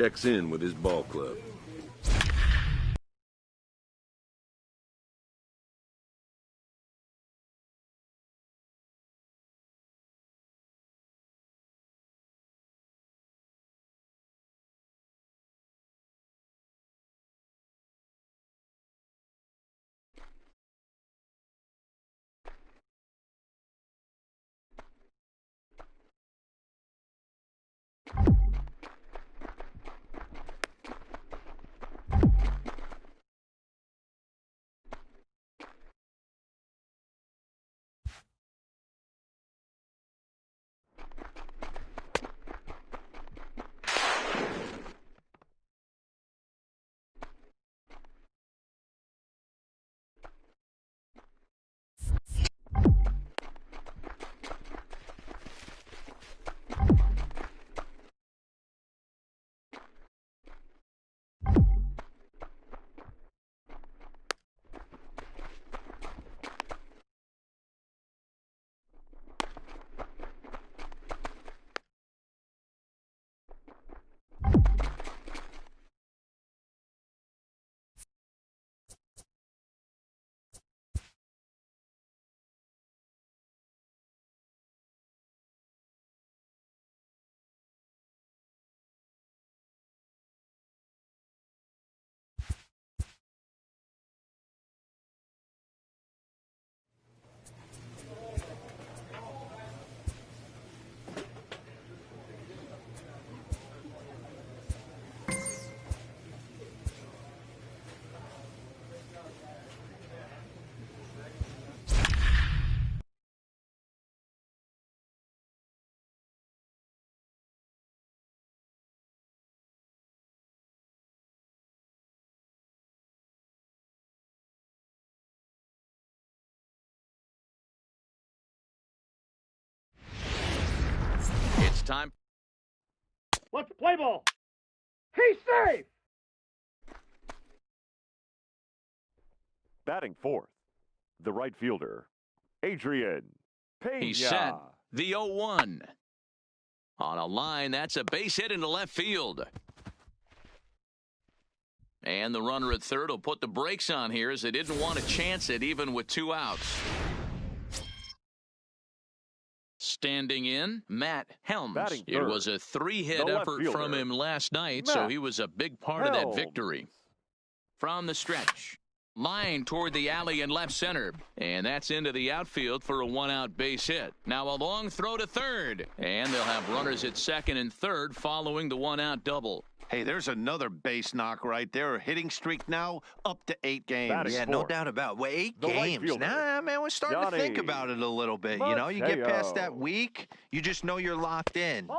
Checks in with his ball club. It's time. What's the play ball? He's safe! Batting fourth, the right fielder, Adrian Pena. He's set. The 0-1. On a line, that's a base hit into left field. And the runner at third will put the brakes on here as they didn't want to chance it even with 2 outs. Standing in, Matt Helms. It was a 3-hit effort from him last night, so he was a big part of that victory. From the stretch, line toward the alley in left center, and that's into the outfield for a 1-out base hit. Now a long throw to third, and they'll have runners at second and third following the 1-out double. Hey, there's another base knock right there. A hitting streak now up to 8 games. Yeah, no doubt about it. Well, 8 games. Nah, man, we're starting to think about it a little bit. You know, you get past that week, you just know you're locked in.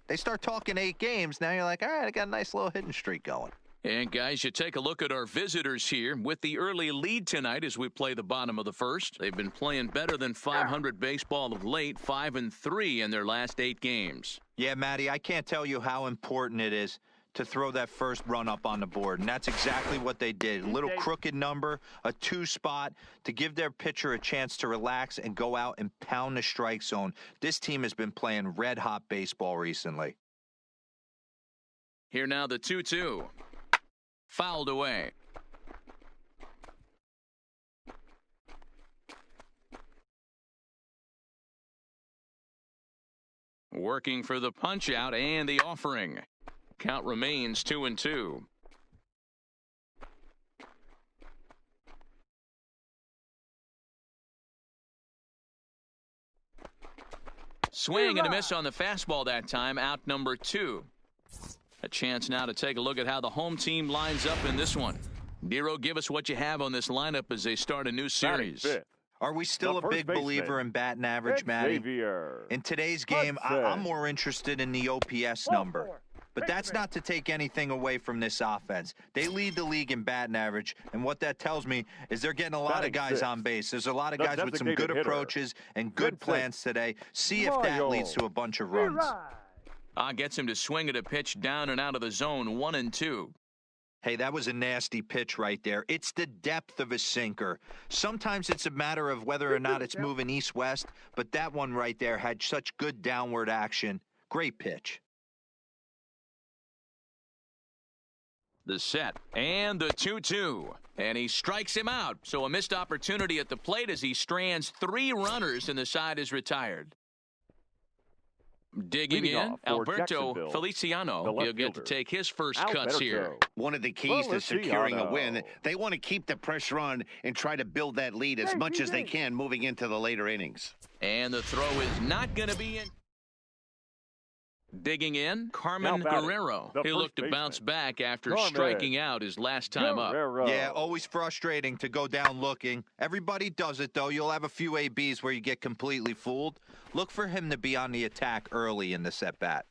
They start talking 8 games. Now you're like, all right, I got a nice little hitting streak going. And, guys, you take a look at our visitors here with the early lead tonight as we play the bottom of the first. They've been playing better than .500 baseball of late, 5-3 in their last 8 games. Yeah, Matty, I can't tell you how important it is to throw that first run up on the board, and that's exactly what they did. A little crooked number, a 2 spot to give their pitcher a chance to relax and go out and pound the strike zone. This team has been playing red-hot baseball recently. Here now the 2-2. Fouled away. Working for the punch out and the offering. Count remains 2-2. Swing and a miss on the fastball that time, out number 2. A chance now to take a look at how the home team lines up in this one. Nero, give us what you have on this lineup as they start a new series. Are we still a big believer in batting average, Matty? In today's game, I'm more interested in the OPS number. But that's not to take anything away from this offense. They lead the league in batting average, and what that tells me is they're getting a lot of guys on base. There's a lot of guys with some good approaches and good plans today. See if that leads to a bunch of runs. Gets him to swing at a pitch down and out of the zone, 1-2. Hey, that was a nasty pitch right there. It's the depth of a sinker. Sometimes it's a matter of whether or not it's moving east-west, but that one right there had such good downward action. Great pitch. The set and the 2-2. And he strikes him out. So a missed opportunity at the plate as he strands 3 runners and the side is retired. Digging in, Alberto Feliciano. He'll get to take his first cuts here. One of the keys to securing a win, they want to keep the pressure on and try to build that lead as much as they can moving into the later innings. And the throw is not going to be in. Digging in, Carmen Guerrero. He'll look to bounce back after striking out his last time up. Yeah, always frustrating to go down looking. Everybody does it, though. You'll have a few ABs where you get completely fooled. Look for him to be on the attack early in this at-bat.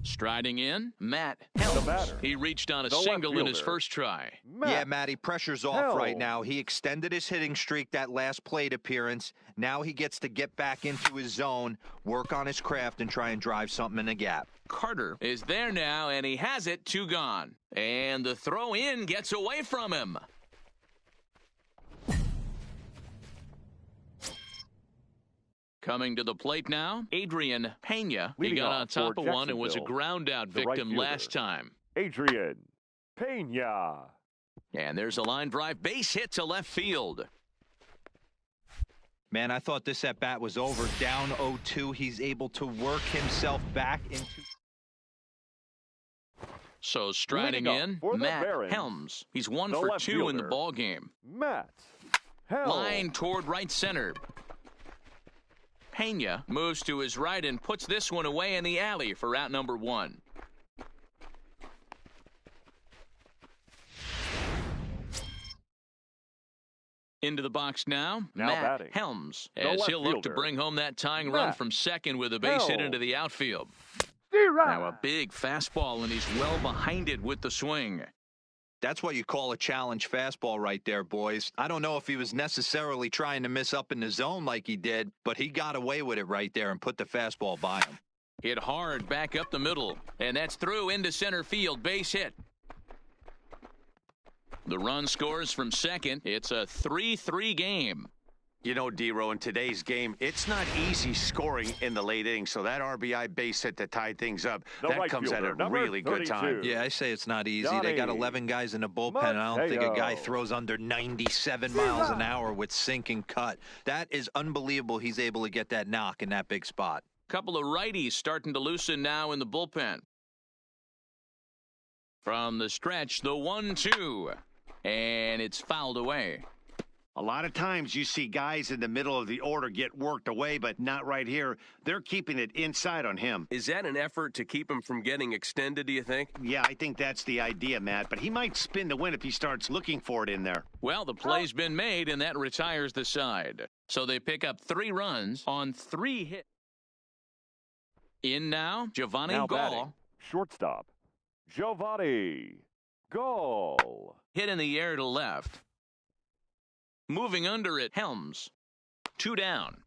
Striding in, Matt Helms. He reached on a single in his first try. Yeah, Matty, pressure's off right now. He extended his hitting streak that last plate appearance. Now he gets to get back into his zone, work on his craft, and try and drive something in the gap. Carter is there now, and he has it, 2 gone. And the throw in gets away from him. Coming to the plate now, Adrian Pena. He got on top of one and was a ground-out victim last time. Adrian Pena. And there's a line drive base hit to left field. Man, I thought this at-bat was over. Down 0-2. He's able to work himself back into... So striding in, Matt Helms. He's 1 for 2 in the ballgame. Matt Helms. Line toward right center. Pena moves to his right and puts this one away in the alley for out number 1. Into the box now Matt Helms, as he'll look to bring home that tying run from second with a base hit into the outfield. Now a big fastball, and he's well behind it with the swing. That's what you call a challenge fastball right there, boys. I don't know if he was necessarily trying to miss up in the zone like he did, but he got away with it right there and put the fastball by him. Hit hard back up the middle, and that's through into center field, base hit. The run scores from second. It's a 3-3 game. You know, D-Row, in today's game, it's not easy scoring in the late innings, so that RBI base hit to tie things up, that comes at a really good time. Yeah, I say it's not easy. They got 11 guys in the bullpen, and I don't think a guy throws under 97 miles an hour with sink and cut. That is unbelievable he's able to get that knock in that big spot. Couple of righties starting to loosen now in the bullpen. From the stretch, the 1-2, and it's fouled away. A lot of times you see guys in the middle of the order get worked away, but not right here. They're keeping it inside on him. Is that an effort to keep him from getting extended, do you think? Yeah, I think that's the idea, Matt, but he might spin to win if he starts looking for it in there. Well, the play's been made, and that retires the side. So they pick up 3 runs on 3 hits. In now, Giovanni Gall. Shortstop, Giovanni Gall. Hit in the air to left. Moving under it, Helms. 2 down.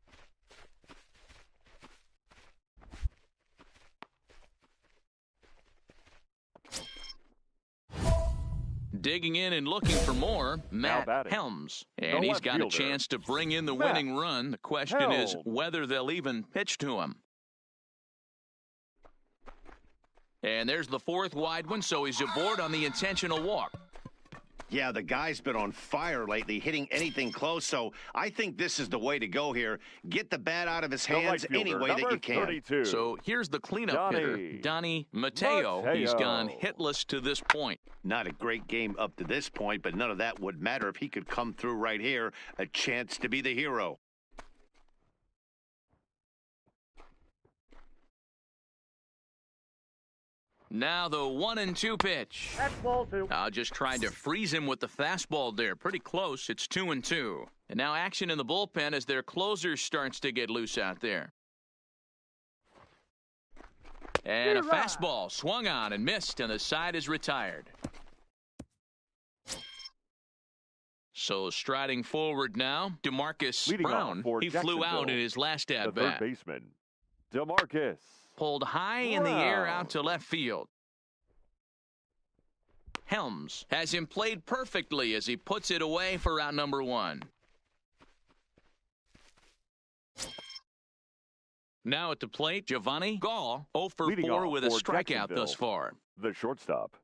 Digging in and looking for more, Matt Helms. And he's got a chance to bring in the winning run. The question is whether they'll even pitch to him. And there's the 4th wide one, so he's aboard on the intentional walk. Yeah, the guy's been on fire lately, hitting anything close, so I think this is the way to go here. Get the bat out of his hands any way that you can. 32. So here's the cleanup hitter, Donnie Mateo. He's gone hitless to this point. Not a great game up to this point, but none of that would matter if he could come through right here. A chance to be the hero. Now the 1-2 pitch. That's ball 2. Just trying to freeze him with the fastball there. Pretty close. It's 2-2. And now action in the bullpen as their closer starts to get loose out there. And a fastball swung on and missed, and the side is retired. So striding forward now, DeMarcus Brown. He flew out in his last at-bat. The third baseman, DeMarcus. Pulled high in the air out to left field. Helms has him played perfectly as he puts it away for out number 1. Now at the plate, Giovanni Gall, 0 for 4 with a strikeout thus far. The shortstop,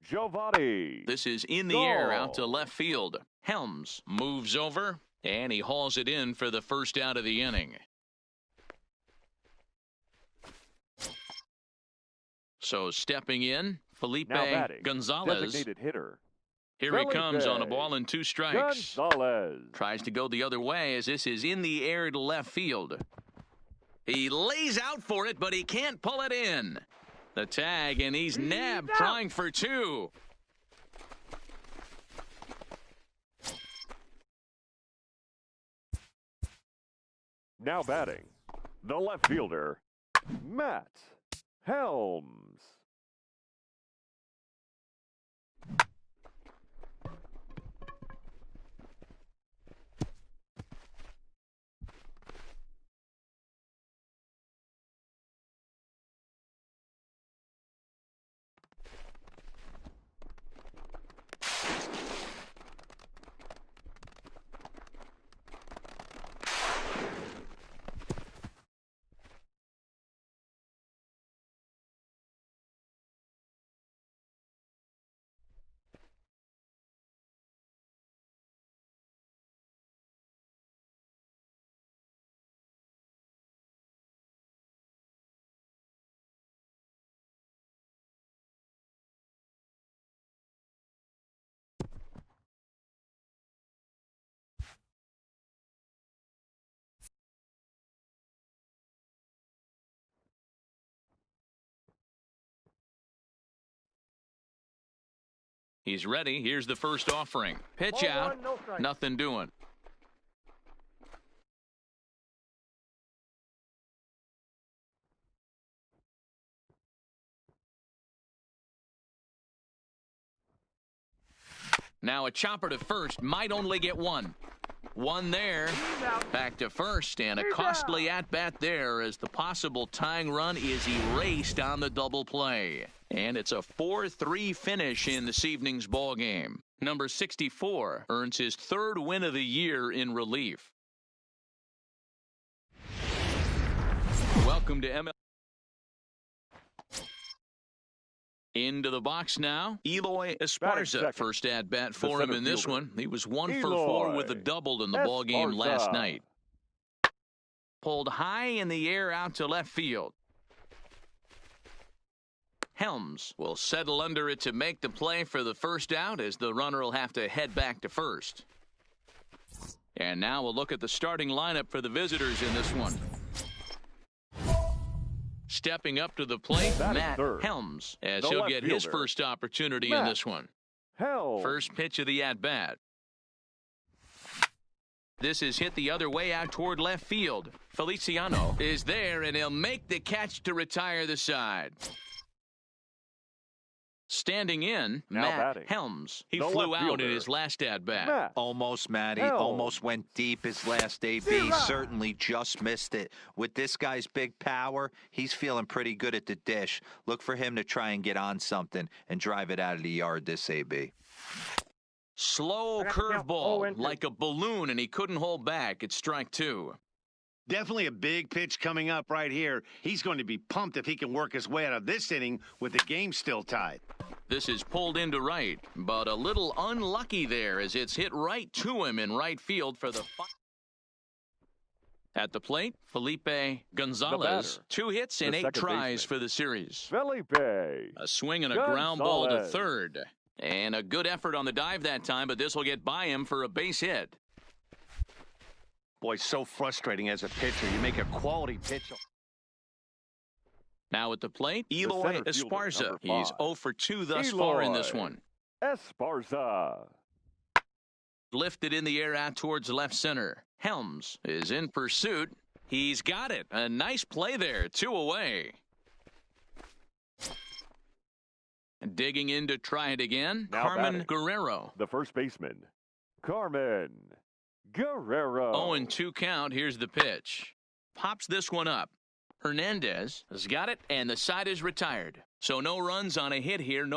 Giovanni. This is in the air out to left field. Helms moves over, and he hauls it in for the first out of the inning. So stepping in, Felipe Gonzalez. Designated hitter. Here he comes on a ball and 2 strikes. Gonzalez tries to go the other way as this is in the air to left field. He lays out for it, but he can't pull it in. The tag, and he's nabbed trying for 2. Now batting, the left fielder, Matt Helms. He's ready. Here's the first offering. Pitch out. Nothing doing. Now a chopper to first. Might only get 1. 1 there. Back to first, and a costly at-bat there as the possible tying run is erased on the double play. And it's a 4-3 finish in this evening's ball game. Number 64 earns his 3rd win of the year in relief. Welcome to ML. Into the box now, Eloy Esparza. First at-bat for him in this one. He was 1 for 4 with a double in the ball game last night. Pulled high in the air out to left field. Helms will settle under it to make the play for the first out as the runner will have to head back to first. And now we'll look at the starting lineup for the visitors in this one. Stepping up to the plate, Matt Helms, as he'll get his first opportunity in this one. First pitch of the at-bat. This is hit the other way out toward left field. Feliciano is there, and he'll make the catch to retire the side. Standing in, Matt Helms. He flew out in his last at-bat. Almost, Matty. Almost went deep his last AB. Certainly just missed it. With this guy's big power, he's feeling pretty good at the dish. Look for him to try and get on something and drive it out of the yard this AB. Slow curveball, like a balloon, and he couldn't hold back. It's strike 2. Definitely a big pitch coming up right here. He's going to be pumped if he can work his way out of this inning with the game still tied. This is pulled into right, but a little unlucky there as it's hit right to him in right field for the at the plate, Felipe Gonzalez. 2 hits and 8 tries for the series. Felipe. A swing and a ground ball to third. And a good effort on the dive that time, but this will get by him for a base hit. Boy, so frustrating as a pitcher. You make a quality pitch. Now at the plate, Eloy Esparza. He's 0 for 2 thus far in this one. Esparza. Lifted in the air out towards left center. Helms is in pursuit. He's got it. A nice play there. 2 away. Digging in to try it again. Now Carmen Guerrero. The first baseman, Carmen Guerrero. 0-2 count. Here's the pitch. Pops this one up. Hernandez has got it, and the side is retired. So no runs on a hit here.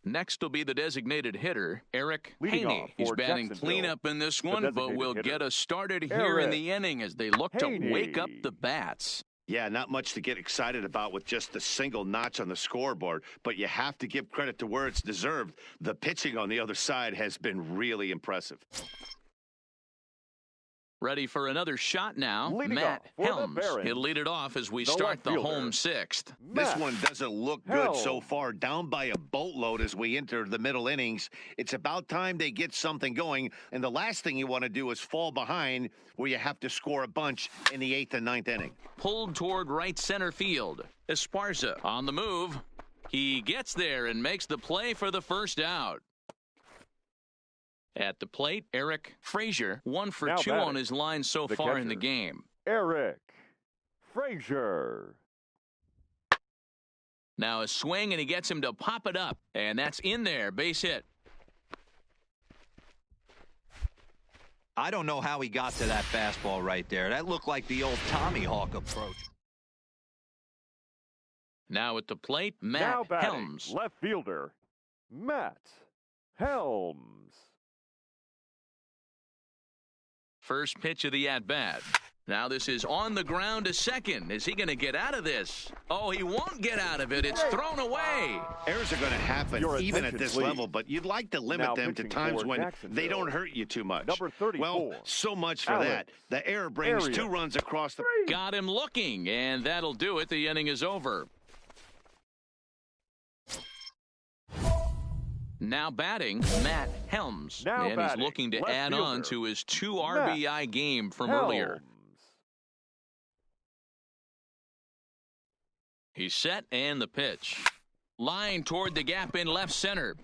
Next will be the designated hitter, Eric Haney. He's batting cleanup in this one, but will get us started here in the inning as they look to wake up the bats. Yeah, not much to get excited about with just a single notch on the scoreboard, but you have to give credit to where it's deserved. The pitching on the other side has been really impressive. Ready for another shot now, Leading Matt Helms. Barons, He'll lead it off as we start the home sixth. This one doesn't look good so far, down by a boatload as we enter the middle innings. It's about time they get something going, and the last thing you want to do is fall behind where you have to score a bunch in the 8th and 9th inning. Pulled toward right center field. Esparza on the move. He gets there and makes the play for the first out. At the plate, Eric Frazier, 1 for 2 on his line so far in the game. Eric Frazier. Now a swing, and he gets him to pop it up. And that's in there, base hit. I don't know how he got to that fastball right there. That looked like the old Tommy Hawk approach. Now at the plate, Matt Helms. Left fielder, Matt Helms. First pitch of the at-bat. Now this is on the ground to second. Is he going to get out of this? Oh, he won't get out of it. It's thrown away. Errors are going to happen even at this level, but you'd like to limit them to times when they don't hurt you too much. Number 34. Well, so much for that. The error brings 2 runs across the... Got him looking, and that'll do it. The inning is over. Now batting, Matt Helms. And he's looking to add on to his 2 RBI game from earlier. He's set, and the pitch. Line toward the gap in left center.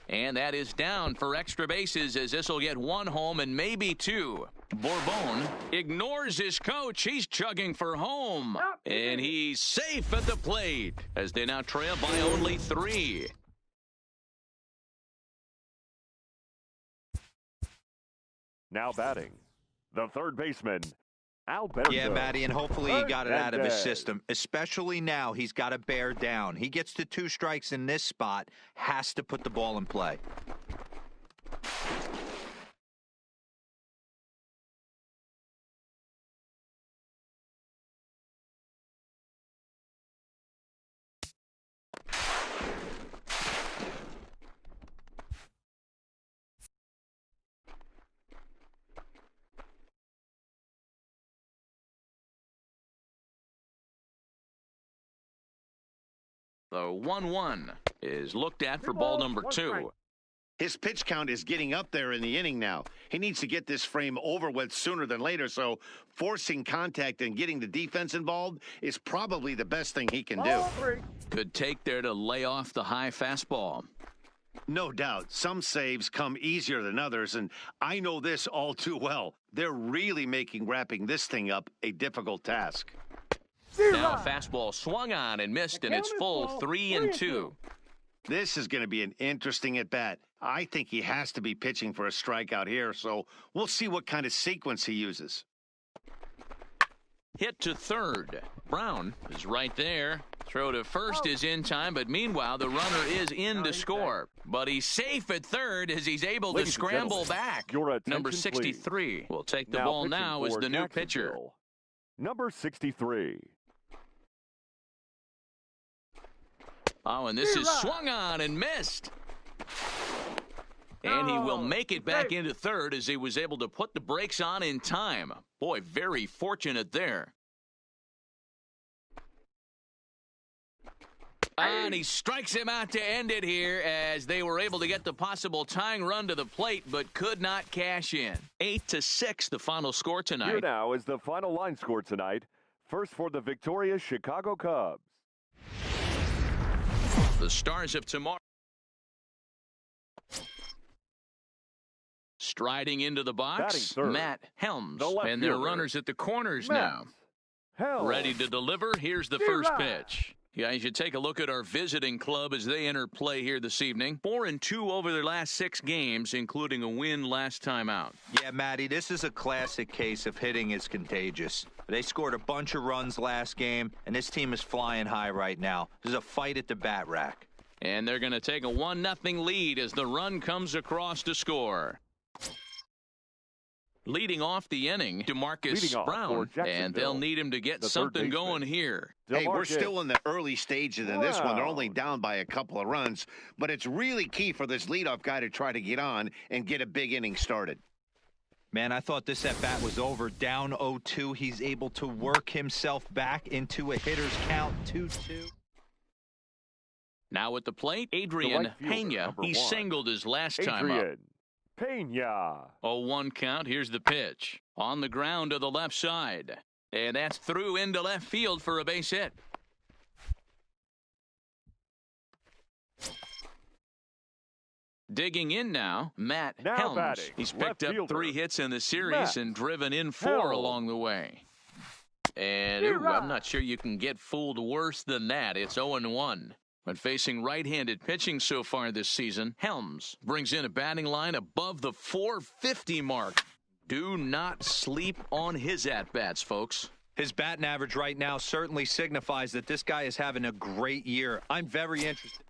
And that is down for extra bases, as this will get 1 home and maybe 2. Bourbon ignores his coach. He's chugging for home. And he's safe at the plate as they now trail by only 3. Now batting, the third baseman, Alberto. Yeah, Matty, and hopefully he got it out of his system. Especially now, he's got to bear down. He gets to 2 strikes in this spot, has to put the ball in play. The 1-1 is looked at for ball number 2. His pitch count is getting up there in the inning now. He needs to get this frame over with sooner than later, so forcing contact and getting the defense involved is probably the best thing he can do. Good take there to lay off the high fastball. No doubt. Some saves come easier than others, and I know this all too well. They're really making wrapping this thing up a difficult task. Now a fastball swung on and missed, and it's full 3-2. This is going to be an interesting at-bat. I think he has to be pitching for a strikeout here, so we'll see what kind of sequence he uses. Hit to third. Brown is right there. Throw to first is in time, but meanwhile the runner is in to score. But he's safe at third as he's able to scramble back. Number 63 will take the ball now as the new pitcher. Number 63. Oh, and this is swung on and missed. And he will make it back into third as he was able to put the brakes on in time. Boy, very fortunate there. And he strikes him out to end it here as they were able to get the possible tying run to the plate but could not cash in. 8-6 the final score tonight. Here now is the final line score tonight. First for the victorious Chicago Cubs. The Stars of tomorrow. Striding into the box, Matt Helms. And their runners at the corners now. Ready to deliver. Here's the first pitch. Guys, you take a look at our visiting club as they enter play here this evening. 4-2 over their last 6 games, including a win last time out. Yeah, Matty, this is a classic case of hitting is contagious. They scored a bunch of runs last game, and this team is flying high right now. There's a fight at the bat rack. And they're going to take a 1-0 lead as the run comes across to score. Leading off the inning, DeMarcus Brown, and they'll need him to get something going here. Hey, we're still in the early stages in this one. They're only down by a couple of runs, but it's really key for this leadoff guy to try to get on and get a big inning started. Man, I thought this at-bat was over. Down 0-2, he's able to work himself back into a hitter's count, 2-2. Now at the plate, Adrian Pena. He singled his last time up. Pena. 0-1 count. Here's the pitch. On the ground to the left side. And that's through into left field for a base hit. Digging in now, Matt Helms. Batting, he's picked up 3 hits in the series and driven in 4 along the way. And I'm not sure you can get fooled worse than that. It's 0-1. But facing right-handed pitching so far this season, Helms brings in a batting line above the 450 mark. Do not sleep on his at-bats, folks. His batting average right now certainly signifies that this guy is having a great year. I'm very interested.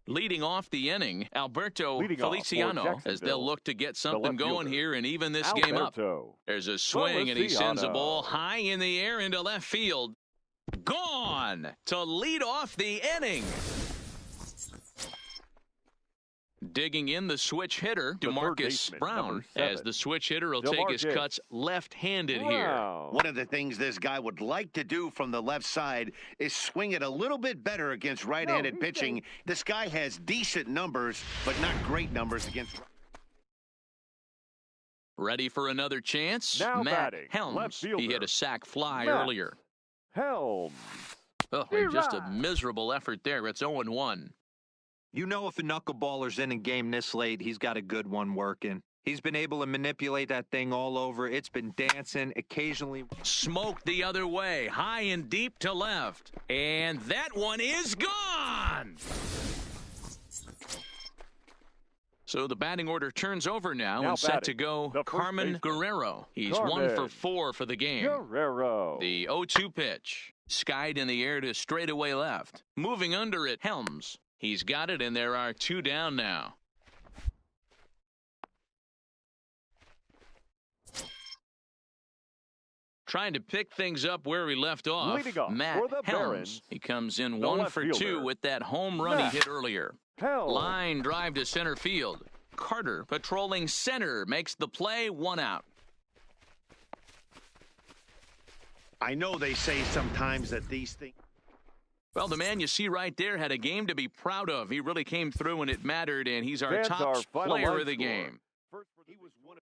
Leading off the inning, Alberto Feliciano, as they'll look to get something going here and even this game up. There's a swing, and he sends a ball high in the air into left field. Gone to lead off the inning. Digging in the switch hitter, DeMarcus Brown, as the switch hitter will take his cuts left-handed here. One of the things this guy would like to do from the left side is swing it a little bit better against right-handed pitching. This guy has decent numbers, but not great numbers against. Ready for another chance? Now Matt batting, Helms. He hit a sac fly earlier. Helms. Oh, just a miserable effort there. It's 0-1. You know, if a knuckleballer's in a game this late, he's got a good one working. He's been able to manipulate that thing all over. It's been dancing, occasionally. Smoked the other way, high and deep to left. And that one is gone! So the batting order turns over now and set to go Carmen Guerrero. He's 1 for 4 for the game. Guerrero. The 0-2 pitch. Skied in the air to straightaway left. Moving under it, Helms. He's got it, and there are 2 down now. Trying to pick things up where he left off, Matt Helms. He comes in 1 for 2 with that home run he hit earlier. Line drive to center field. Carter patrolling center makes the play, 1 out. I know they say sometimes that these things. Well, the man you see right there had a game to be proud of. He really came through when it mattered, and he's our top player of the game. He was one of